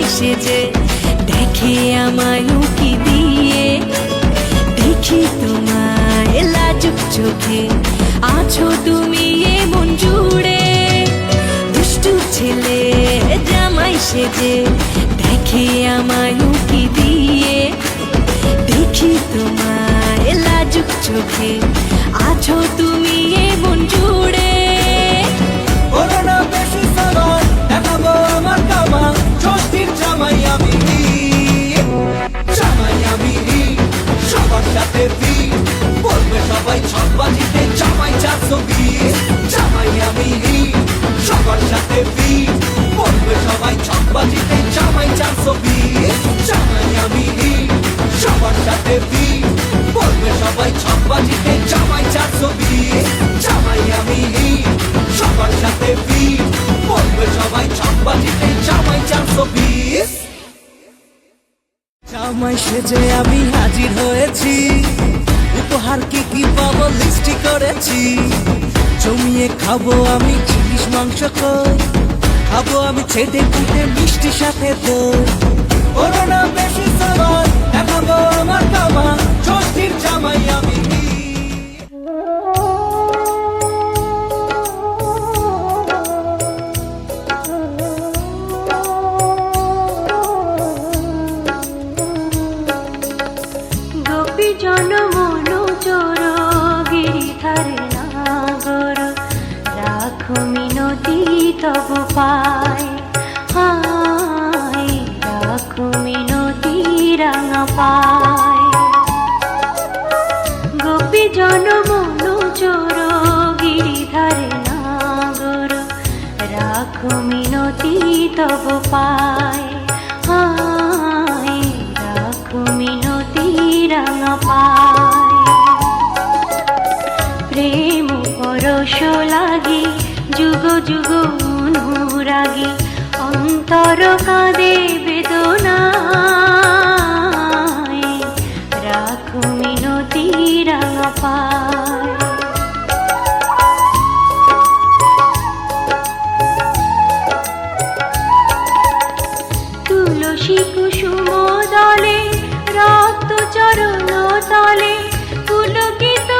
জামাই সেজে দেখে আমায় উকি দিয়ে। দেখি তোমায় লাজুক চোখে আছো তুমি এমন জুড়ে। দুষ্টু ছেলে জামাই সেজে দেখে আমায় উকি দিয়ে। দেখি তোমায় লাজুক চোখে আছো তুমি এমন জুড়ে। সবাই ছকবাজিতে জামাই 420। জামাই আমি সবার সাথে ফিট বলবে সবাই ছকবাজিতে জামাই 420। জামাই আমি সবার সাথে ফিট বলবে সবাই ছকবাজিতে জামাই 420। জামাই আমি সবার সাথে ফিট বলবে সবাই ছকবাজিতে জামাই 420। জামাই সেজে আমি হাজির হয়েছি, উপহার কি কি পাবো লিস্টি করেছি। জমিয়ে খাবো আমি ইলিশ মাংস কই, খাবো আমি ছেটে পিঠে মিষ্টি সাথে দই। ওরা না বেশি সামান দেখাবো আমার কামান, ষষ্ঠীর জামাই আমি। গোপী জনমন চোর গিরিধারে নাগর, রাখো মিনতি তব পায়। হায় রাখো মিনতি রাঙা পায়। গোপী জনমন চোর গিরিধারে নাগর, রাখো মিনতি তব পায়। হায় রাখো মিনতি রাঙা পায়। প্রেম পরশ লাগি যুগ যুগ অনুরাগী, অন্তর কাঁদে বেদনায়। রাখো মিনতি রাঙা পায়। তুলসী কুসুম দলে রক্ত চরণ তলে, পুলকিত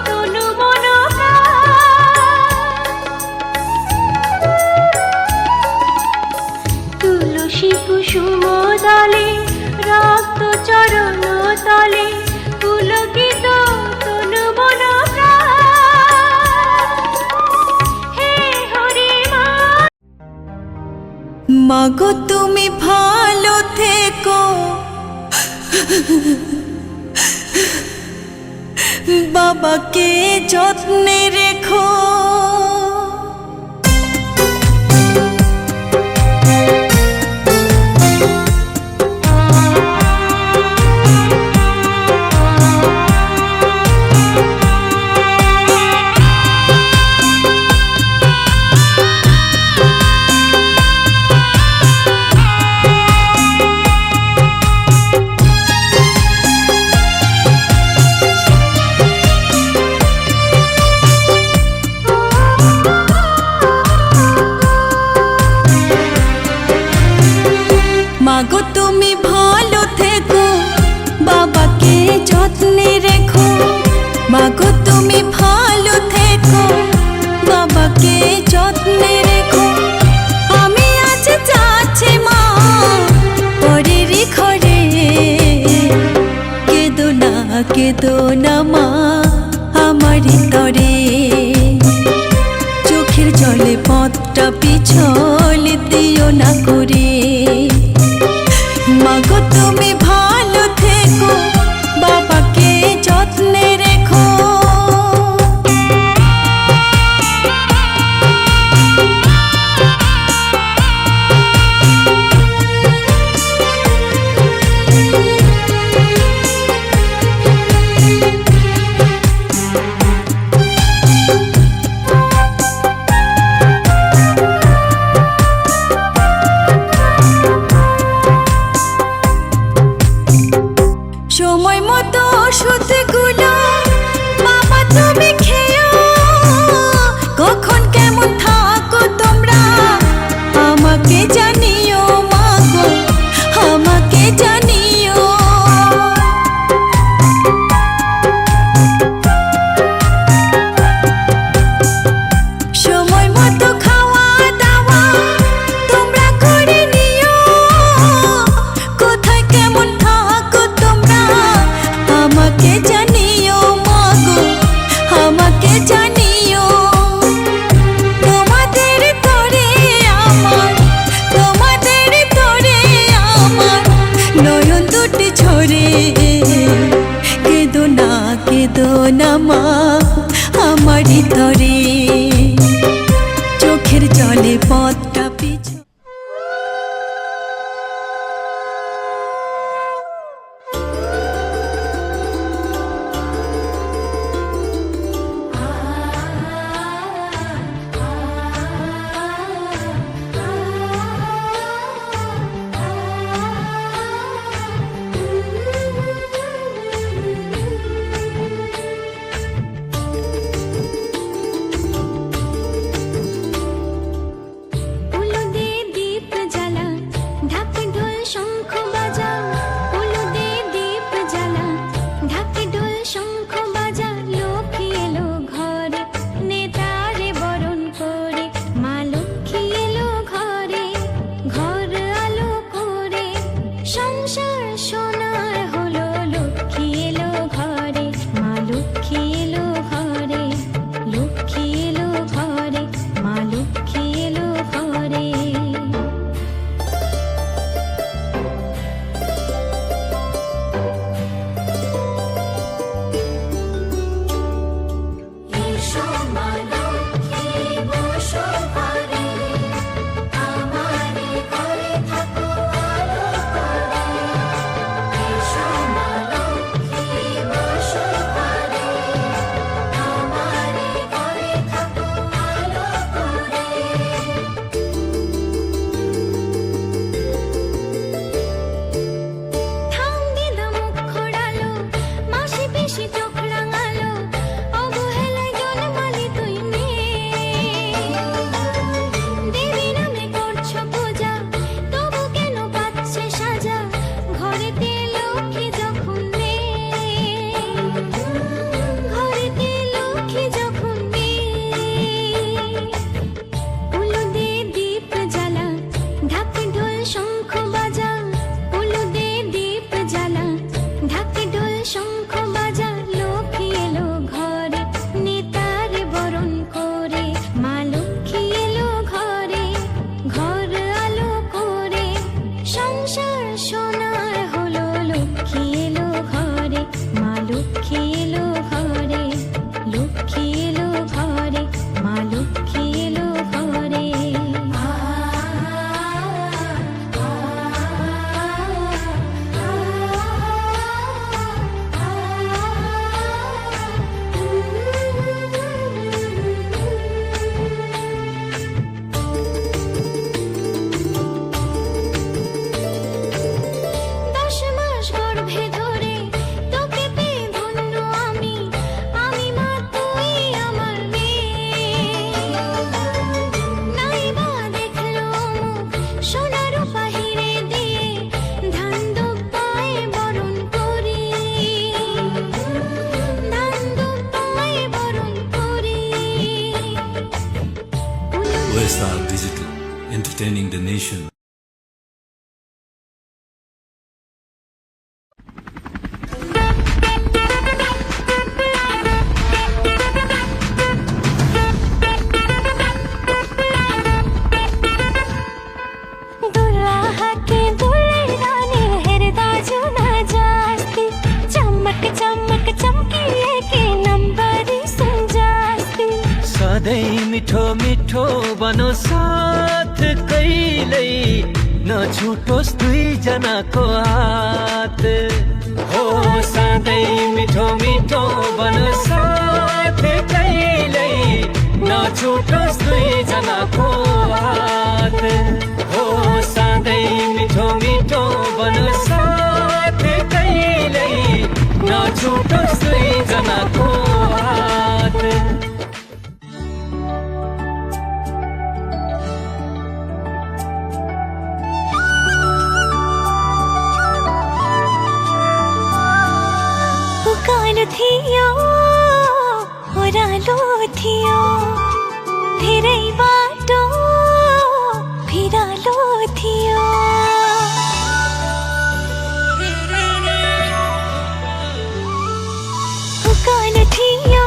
তনু মন প্রাণ। তুলসী কুসুম দলে রক্ত চরণ তলে, পুলকিত তনু মন প্রাণ। হে হরি মা। মাগো তুমি ভালো থেকো, বাবাকে যত্নে রেখো। মাগো তুমি ভালো থেকো, বাবাকে যত্নে রেখো। মাগো তুমি ভালো থেকো, বাবাকে যত্নে রেখো। আমি আজ যাচ্ছি মা পরের ঘরে, কেঁদো না মা আমার তরে। চোখের জলে পথটা পিছল দিও না করে। মাগো তুমি ভালো থেকো, বাবাকে যত্নে রেখো। Digital, entertaining the nation. सधैँ मिठो मिठो बनो साथ कहिल्यै नछुटोस् दुईजनाको हात हो सधैँ मिठो मिठो बनो साथ कहिल्यै नछुटोस् दुईजनाको हात हो सधैँ मिठो मिठो बनो साथ कहिल्यै नछुटोस् दुईजनाको हात उकालो थियो ओह्रालो थियो धेरै बाटो भिरालो थियो उकालो थियो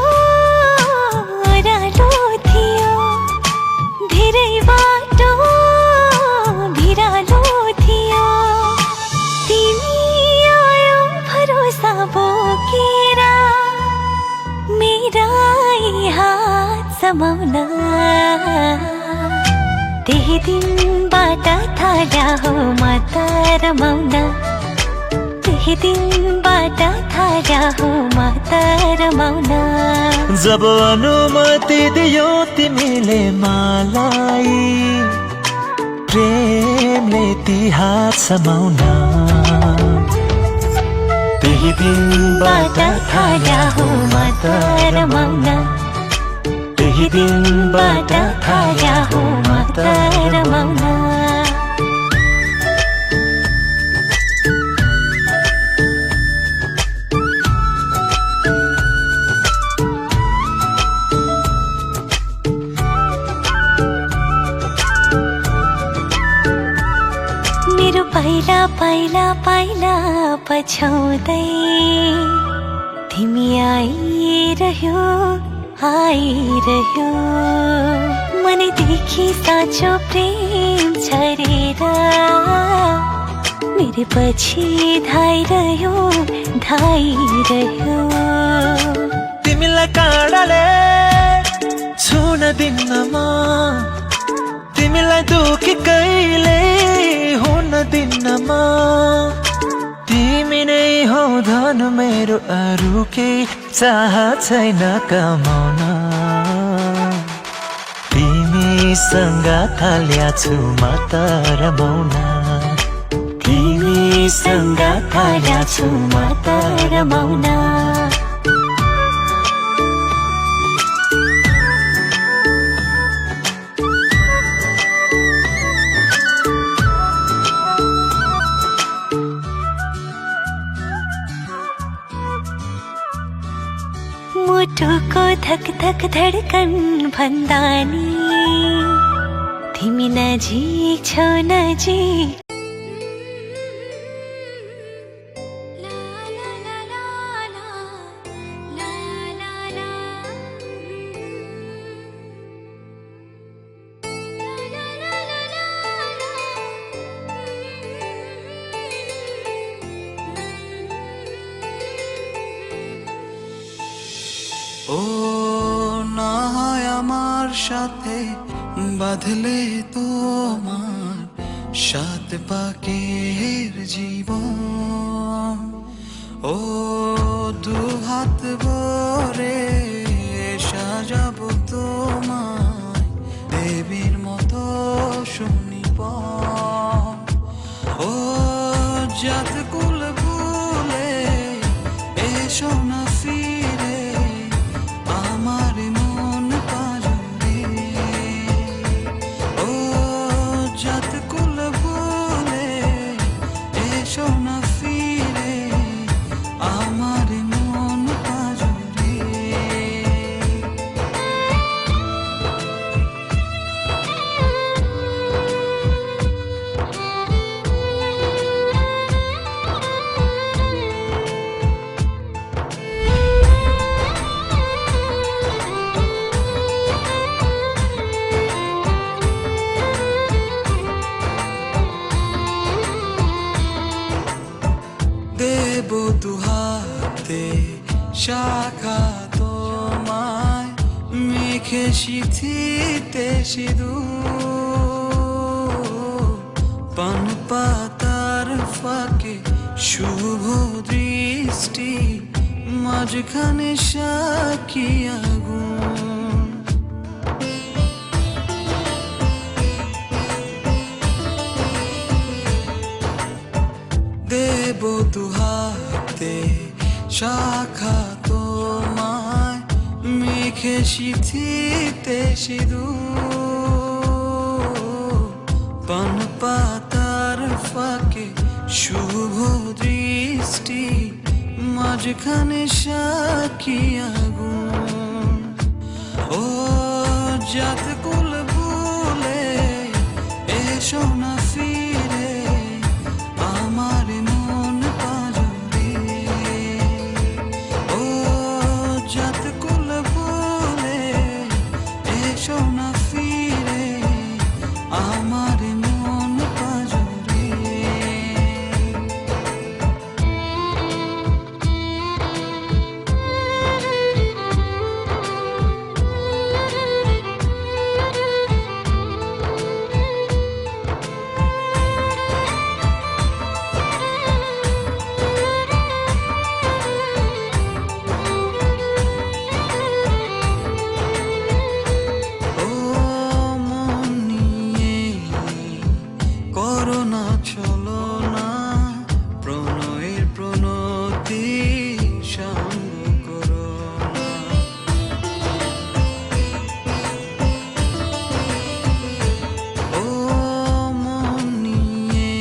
ओह्रालो थियो धेरै बाटो भिरालो थियो तिमी आयो भरोसा बोकेर मेरा हात समाउन त्यही दिनबाट थाल्या हो म त रमाउन त्यही दिनबाट थाल्या हो म त रमाउन जब अनुमति दियो तिमीले मलाई प्रेमले ती हात समाउन त्यही दिनबाट थाल्या हो म त रमाउन त्यही दिनबाट थाल्या हो म त रमाउन मेरो पाइला पाइला पाइला पछ्याउँदै तिमी आइरह्यो आइरह्यो मनैदेखि साँचो प्रेम छरेर मेरो पछि धाइरह्यो धाइरह्यो तिमीलाई काँडाले छुन दिनमा तिमीलाई दुखी कहिले हुन दिनमा तिमी नै हौ धन मेरो अरू केही चाहत छैन कमाउन तिमीसँग थाल्या छु म त रमाउन तिमीसँग थाल्या छु म त रमाउन मुटुको धक धक धडकन भन्दा नि तिमी नजिक छौ नजिक ও না হয় আমার সাথে বাঁধলে তোমার সাত পাকের জীবন ও দু হাত ভরে সাজাবো তোমায় দেবীর মতো সুনিপন ও জাত কুল ভুলে এসো না ফিরে আমার মন পাজরে ও জাত কুল ভুলে এসো না ফিরে আমার মন পাজরে শাখা তোমায় মেখে সিথিতে সিঁদুর, পান পাতার ফাঁকে শুভ দৃষ্টি, মাঝখানে সাক্ষী আগুন। দেব দুহাতে শাখা তোমায় মেখে সিথিতে সিঁদুর, পান পাতার ফাঁকে শুভ দৃষ্টি, মাঝখানে সাক্ষী আগুন। ও জাত কুল ভুলে এসো না ফিরে আমার মন পাজরে। ও জাত কুল ভুলে এসো না ফিরে আমার মন পাজরে। ও মন নিয়ে করো না চলো না, প্রণয়ের প্রণতি সঙ্গ করো না। ও মন নিয়ে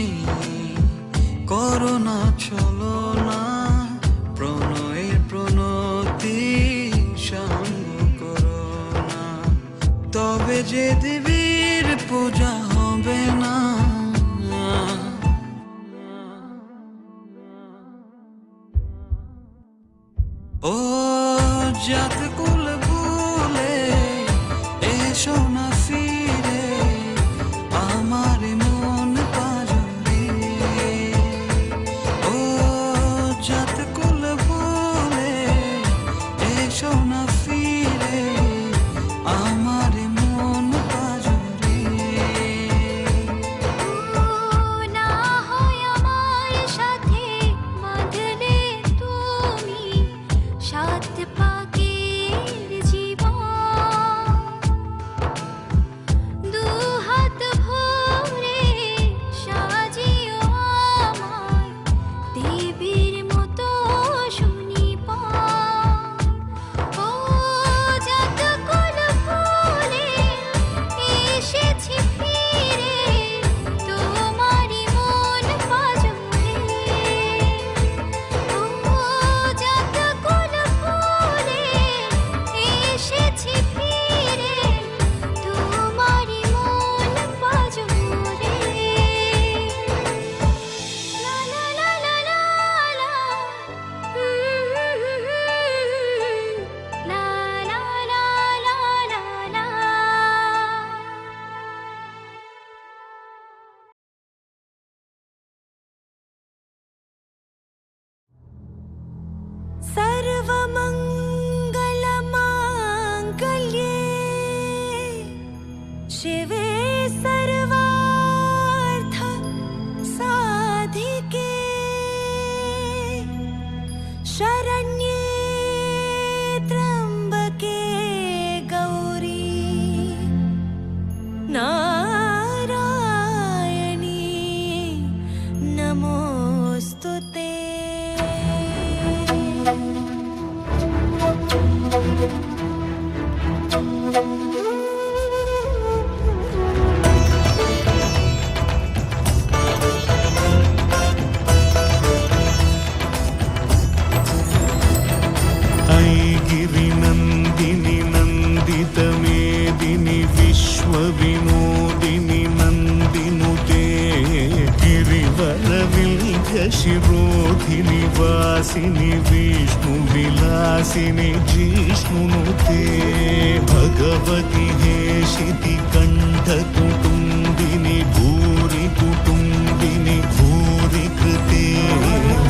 করো না চলো না, প্রণয়ের প্রণতি সঙ্গ করো না। তবে যে দেবীর পূজা হবে না। ও জাত কুল ভুলে এসো না ফিরে আমার মন পাজরে। ও জাত কুল ভুলে এসো না ফিরে আমার মন পাজরে। না হয় আমার সাথে বাঁধলে তুমি সাত পাকের জীবন, দু হাত ভরে সাজিও আমায় দেবীর মতো সুনিপুণ। ও জাত কুল ভুলে এসেছি ফিরে তোমারই মন পাজরে। ও জাত কুল ভুলে এসেছি ফিরে তোমারই মন পাজরে। লা লা লা লা লা লা, লা লা লা লা লা লা। सर्वमङ्गलमाङ्गल्ये शिवे सर्वार्थ साधिके शरण्ये त्र्यम्बके गौरी नारायणी नमोऽस्तुते। ऐगिरिनन्दिनि नन्दितमेदिनि विश्वविनोदिनि नन्दिनुते गिरिवरविल्यशिरोधिनि वासिनि विष्णुविलासिनि जिष्णुनुते भगवति हेशिति कण्ठकुटुम्बिनि भूरि कुटुम्बिनि भूरि कृते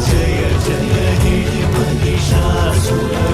जय जय हे महिषासुर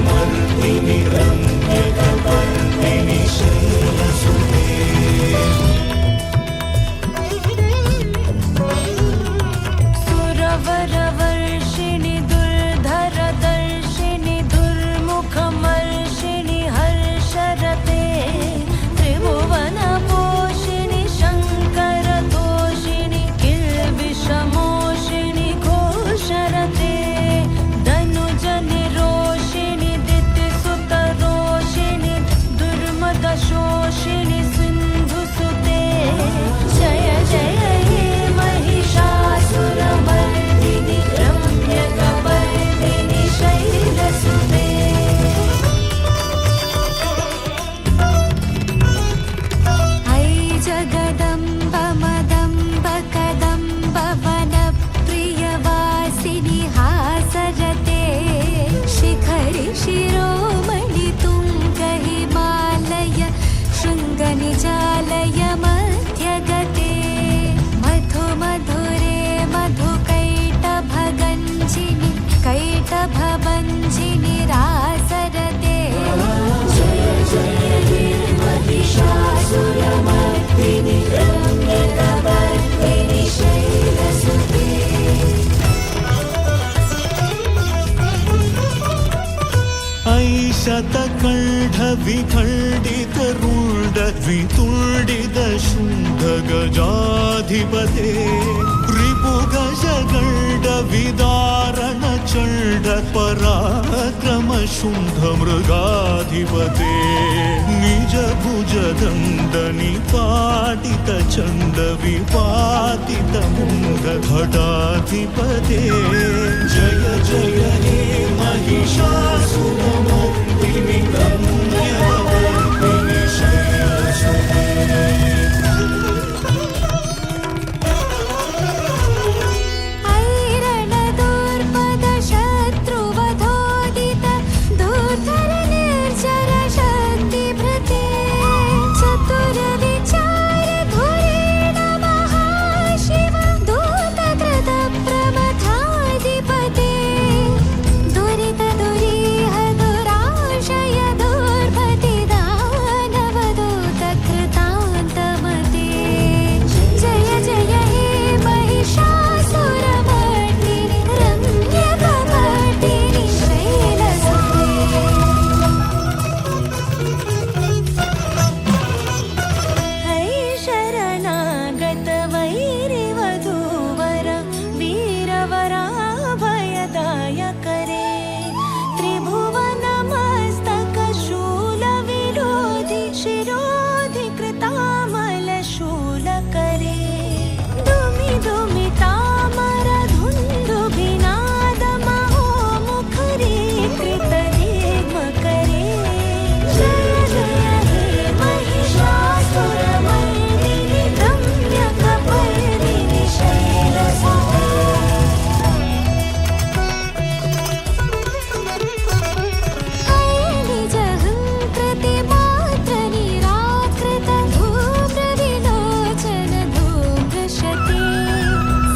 विगतकण्ठ विखण्डितरुण्ड वितुण्डित शुण्ड गजाधिपते रिपुगजगण्ड विदारण चण्ड पराक्रम शुण्ड मृगाधिपते निज भुज दण्ड निपाटित चण्ड विपातित मुण्ड घटाधिपते जय जय हे महिषासुरमर्दिनि रम्यवर्दिनि शैलसुते ऐरणदुर्पद शत्रुवधोदित दुर्धर निर्जर शक्तिभृते चतुरविचार धुरेण महाशिव दूतकृत प्रमथाधिपते दुरित दुरीह दुराशय दुर्पति दानवदूत कृतान्तमते जय जय हे महिषासुरमर्दिनि रम्यकपर्दिनि शैलसुते है शरणागत वैरिवधूवर वीरवराभयदायकरे त्रिभुवनमस्तक शूलविरोधि शिरोधि कृतामलशूलकरे दुमि दुमि तामर धुन्दुभिनाद महोमुखरी कृतरेग्मकरे जय जय हे महिषासुरमर्दिनि रम्यकपर्दिनि शैलसुते निजहङ्कृति मात्र निराकृत धूम्रविलोचन धूम्रशते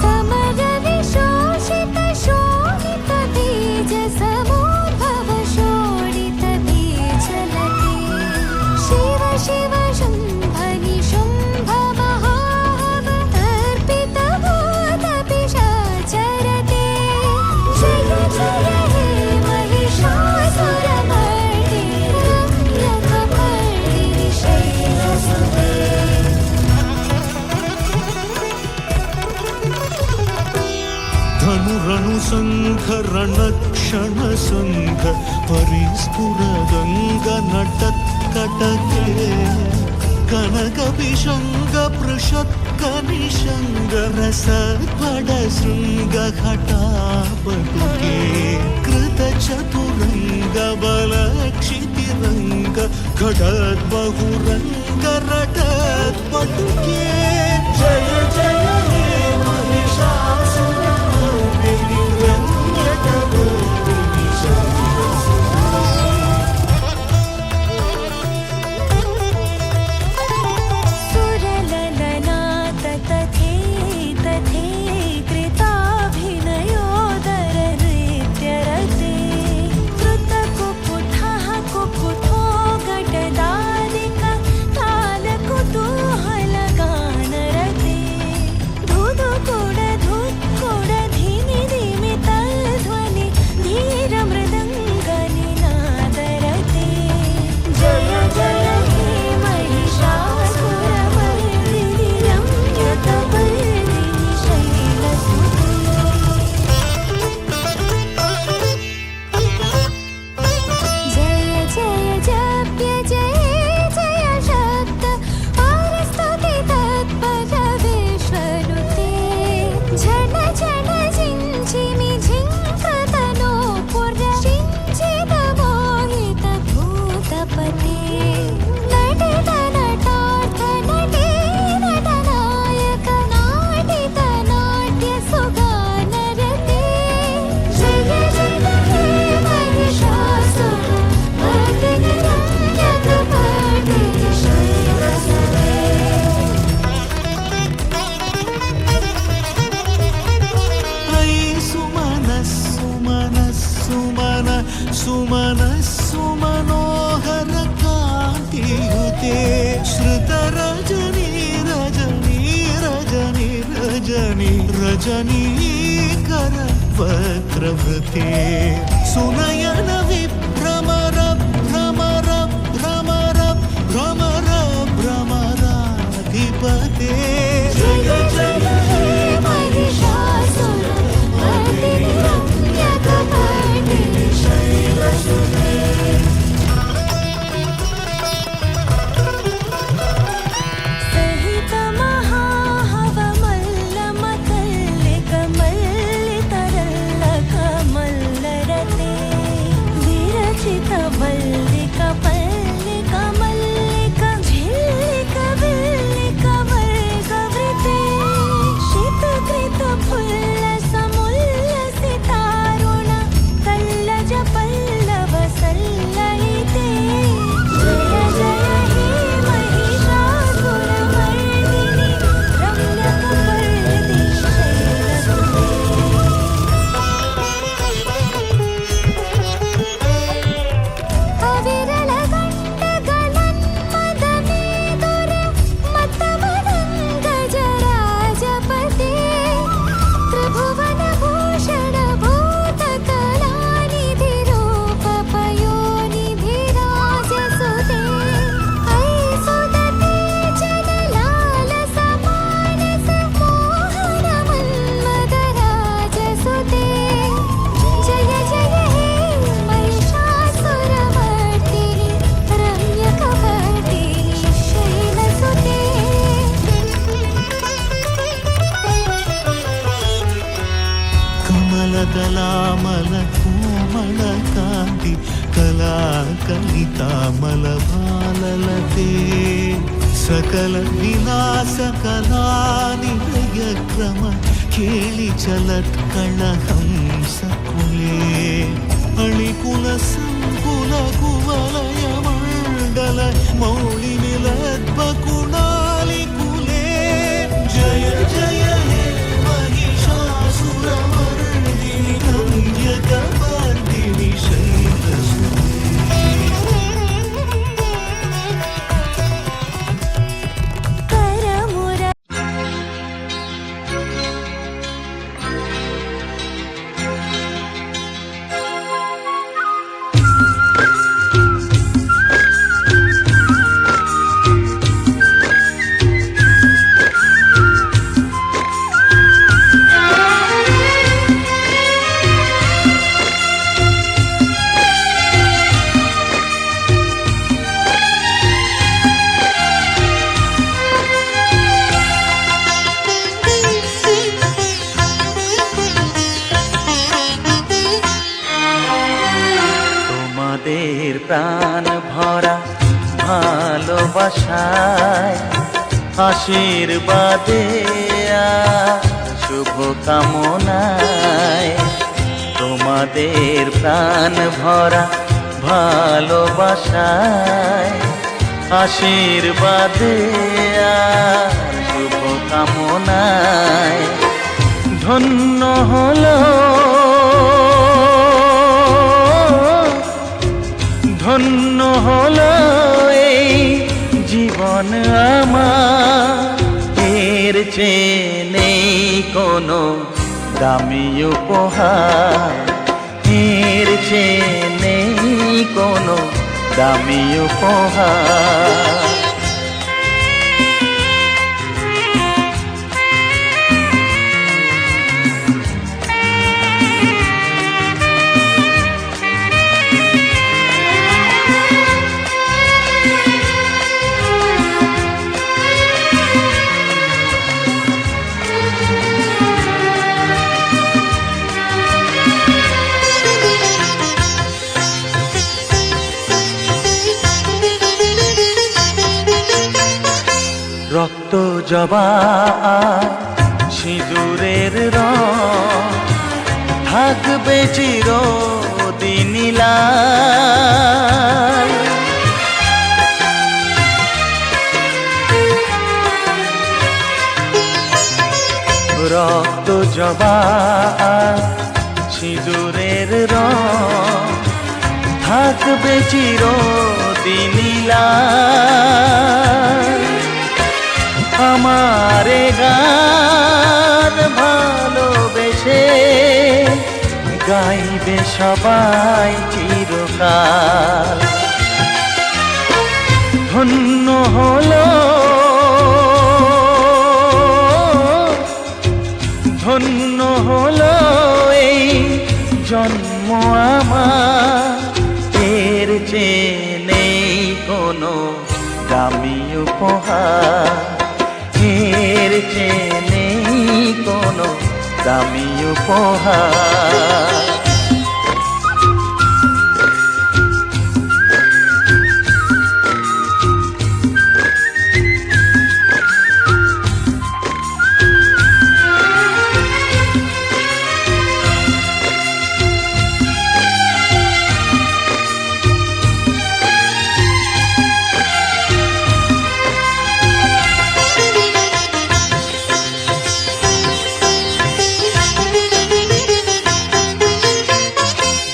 समर विशोषित शोणित बीज समोद्भव शोणित बीजलते शिव शिव शुम्भ निशुम्भ महाहव अर्पित भूत पिशाचरते जय जय हे महिषासुरमर्दिनि रम्यकपर्दिनि शैलसुते धनुरणु संघ रणक्षण संघ परिस्फुरदंग नटत्कटके कनक विशंग पृषत्क निशंग रसपड शृंग घटापटुके कृत चतुरंग बलक्षितिरंग घटत बहुरंग रटत पटुके जय जय हे महिषासुरमर्दिनि रम्यकपर्दिनि सुरललनाथ तथे तथे कृताभिनयोदर नृत्यरते कृतकुकुठः कुकुठो घटदादिक तालकुतूहलगानरते धुधुकुड धुक्कुड धिमि धिमि तल्ध्वनि धीरमृदङ्गनिनादरते जय जय हे महिषासुरमर्दिनि रम्यकपर्दिनि शैलसुते जय जय जप्य जय जय शब्द हरस्तुति तत्पद विश्वनुते झन झन झिञ्झिमि झिङ्कृतनो पुर्य शिञ्जित मोहित भूतपते नटित नटार्थ नटे नटनायक नाटित नाट्य सुगानरते जय जय हे महिषासुरमर्दिनि रम्यकपर्दिनि शैलसुते ऐ सुमन सुमन सुमन सुमन सुमनोहर कान्तियुते श्रुत रजनी रजनी रजनी रजनी रजनीकर वक्रवृते सुनयन विभ्रमर भ्रमर पते जय जय हे महिषासुरमर्दिनि रम्यकपर्दिनि शैलसुते सहितमहाहवमल्लमतल्लिकमल्लितरल्लकमल्लरते विरचितवल्लिका पल्लिका मल्लिका झिल्लिका विल्लिका वर्गवृते शितकृतफुल्लसमुल्लसितारुण कल्लज पल्लव सल्ललिते जय जय हे महिषासुरमर्दिनि रम्यकपर्दिनि शैलसुते अविरलगण्डगलन्मदमेदुर मतमदङ्गजराजपते त्रिभुवनभूषण भूतकलानिधिरूपपयोनिधिराजसुते ऐसुदते जनलालसमानस मोहनमन्मदराजसुते जय जय हे महिषासुरमर्दिनि रम्यकपर्दिनि शैलसुते कमलदलामलकोमलकान्ति कलाकलितामलभाललते सकल विलासकलानिलयक्रम केलिचलत्कलहंसकुले अणिकुलसङ्कुलकुवलयमण्डल मौलिनिलद्भकुणालिकुले जय जय हे महिषासुरमर्दिनि रम्यकपर्दिनि शैलसुते करमुर তোমাদের প্রাণ ভরা ভালোবাসায় আশীর্বাদে আর শুভ কামনায় তোমাদের প্রাণ ভরা ভালোবাসায় আশীর্বাদে আর শুভ কামনায় ধন্য হলো ধন্য হলো এই জীবন আমার এর চেয়ে নেই কোনো দামি উপহার এর চেয়ে নেই কোনো দামি উপহার রক্ত জবা সিঁদুরের রং থাকবে চিরদিন লাল রক্ত জবা সিঁদুরের রং থাকবে চিরদিন লাল আমারে গান ভালোবেসে গাইবে সবাই চিরকাল ধন্য হলো ধন্য হলো এই জন্ম আমার, এর চেয়ে নেই কোনো দামি উপহার, এর চেয়ে নেই কোনো দামি উপহার।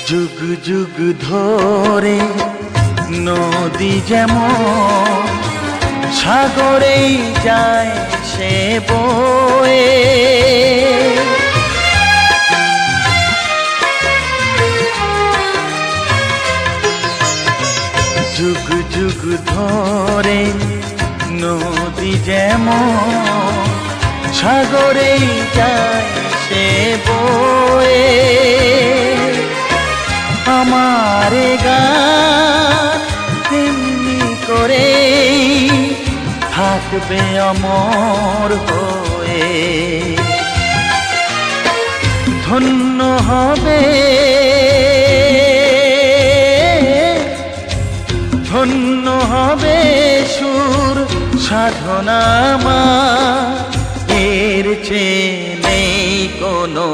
যুগ যুগ ধরে নদী যেমন সাগরেই যায় সে বয়ে, যুগ যুগ ধরে নদী যেমন সাগরেই যায় সে বয়ে, আমার গান তেমনি করে থাকবে অমর হয়ে, ধন্য হবে ধন্য হবে সুর সাধনা আমার, এর চেয়ে নেই কোনো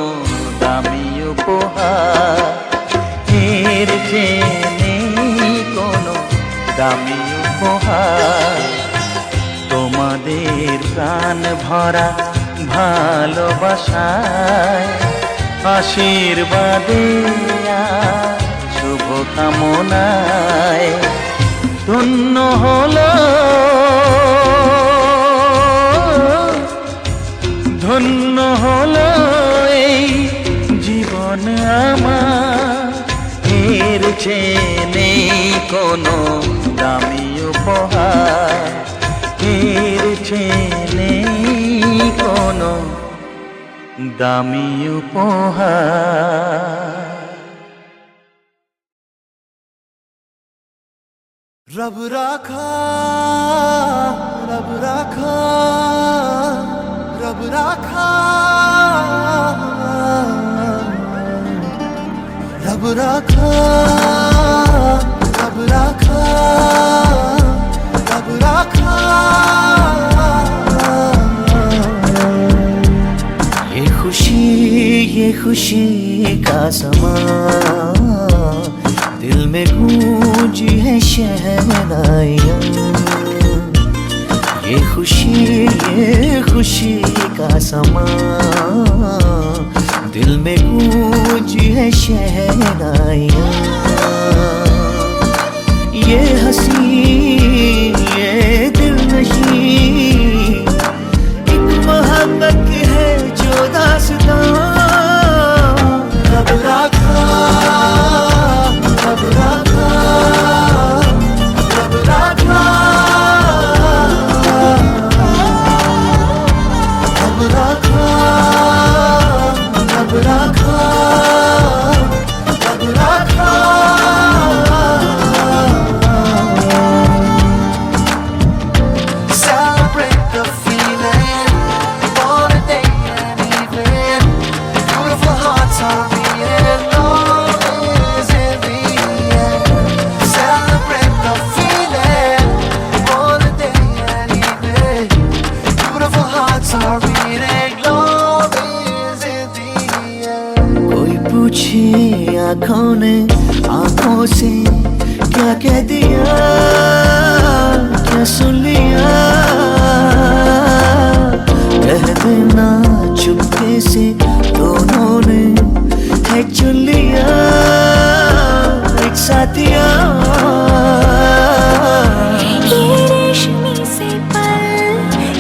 দামি উপহার, এর চেয়ে নেই কোনো দামি উপহার। তোমাদের প্রাণ ভরা ভালোবাসায় আশীর্বাদে আর শুভ কামনায় ধন্য হলো, ধন্য হলো এই জীবন আমার, এর চেয়ে নেই কোনো দামি উপহার, এর চেয়ে নেই কোনো দামি উপহার। रब राखा रब राखा रब राखा रब राखा रब राखा रब राखा। ये खुशी का समा दिल में गूंजी है शहनाइयाँ, ये खुशी का समा दिल में गूंजी है शहनाइयाँ, ये हंसी ये दिल नशीं एक मोहब्बत है जो दास्तां। रब राखा रब राखा रब राखा रब राखा रब राखा रब राखा। Celebrate the feeling for the day and evening. Beautiful hearts are beating, love is in the air. Celebrate the feeling for the day and evening. Beautiful hearts are beating, love is in the air. कोई पूछे आँखों ने आँखों से क्या कह दिया, क्या सुन लिया, कह देना चुपके से दोनों ने है चुन लिया एक साथिया। ये रेशमी से पल,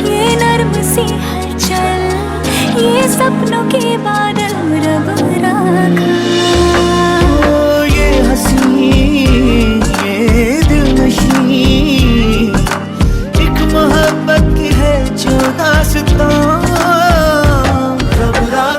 ये नर्म सी हलचल, ये सपनों के बादल रब राखा। ये हंसी ये दिल नशीं एक मोहब्बत की है जो दास्तां। रब राखा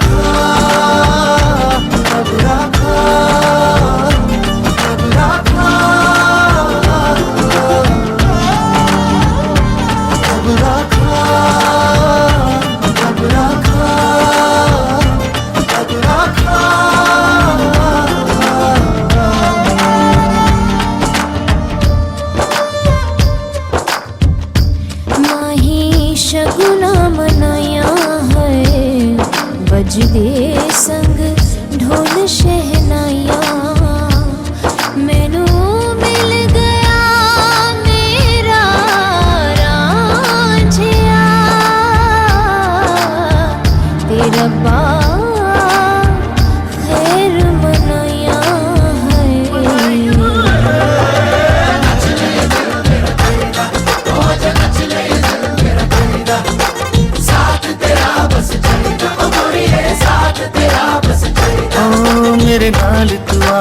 सजदे संग ढोल शहनाइया मैनू मिल गया मेरा रांझिया तेरा बा खैर मनाया है ओ मेरे नाल तू आ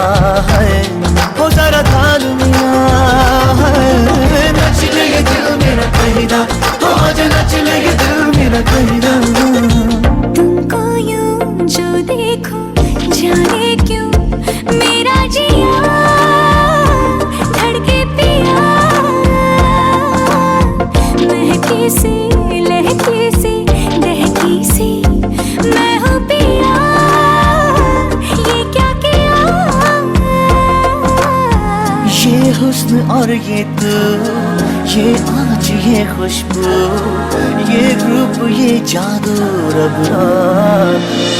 है हो जरा थाल मिया है नच ले ये दिल मेरा कहिदा हो आज नच ले ये दिल मेरा कहिदा तुमको यूं जो देखो जाने क्यों मेरा जिया धड़के पिया महकी सी लहकी सी दहकी सी मैं हूँ पिया ये क्या किया ये हुस्न और ये तू ये आँच ये खुशबू ये रूप ये जादू रब रात